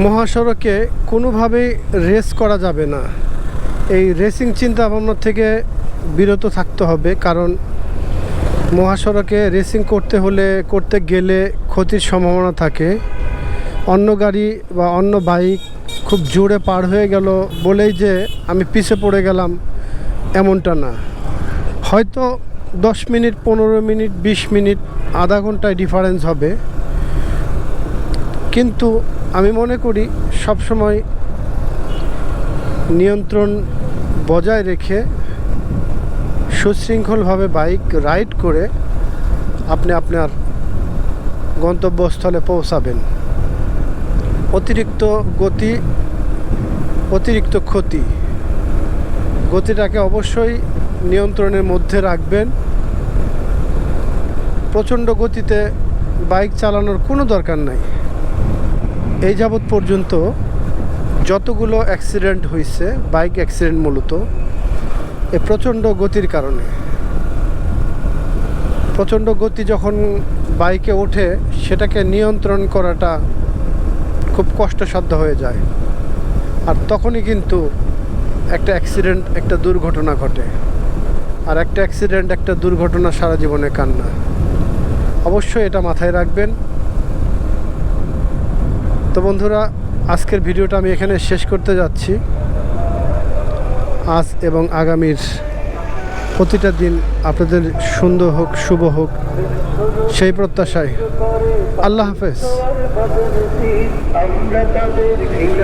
মহাসড়কে কোনোভাবেই রেস করা যাবে না। এই রেসিং চিন্তা ভাবনা থেকে বিরত থাকতে হবে, কারণ মহাসড়কে রেসিং করতে গেলে ক্ষতির সম্ভাবনা থাকে। অন্য গাড়ি বা অন্য বাইক খুব জোরে পার হয়ে গেল বলেই যে আমি পিছে পড়ে গেলাম এমনটা না। হয়তো 10 মিনিট, 15 মিনিট, 20 মিনিট, আধা ঘন্টায় ডিফারেন্স হবে, কিন্তু আমি মনে করি সবসময় নিয়ন্ত্রণ বজায় রেখে সুশৃঙ্খলভাবে বাইক রাইড করে আপনি আপনার গন্তব্যস্থলে পৌঁছাবেন। অতিরিক্ত গতি, অতিরিক্ত ক্ষতি। গতিটাকে অবশ্যই নিয়ন্ত্রণের মধ্যে রাখবেন। প্রচণ্ড গতিতে বাইক চালানোর কোনো দরকার নাই। এই যাবৎ পর্যন্ত যতগুলো অ্যাক্সিডেন্ট হয়েছে, বাইক অ্যাক্সিডেন্ট মূলত এই প্রচণ্ড গতির কারণে। প্রচণ্ড গতি যখন বাইকে ওঠে, সেটাকে নিয়ন্ত্রণ করাটা খুব কষ্টসাধ্য হয়ে যায়, আর তখনই কিন্তু একটা অ্যাক্সিডেন্ট, একটা দুর্ঘটনা ঘটে। আর একটা অ্যাক্সিডেন্ট, একটা দুর্ঘটনা সারা জীবনে কান্না। অবশ্যই এটা মাথায় রাখবেন। তো বন্ধুরা, আজকের ভিডিওটা আমি এখানে শেষ করতে যাচ্ছি। আজ এবং আগামীর প্রতিটা দিন আপনাদের সুন্দর হোক, শুভ হোক, সেই প্রত্যাশায়। আল্লাহ হাফেজ।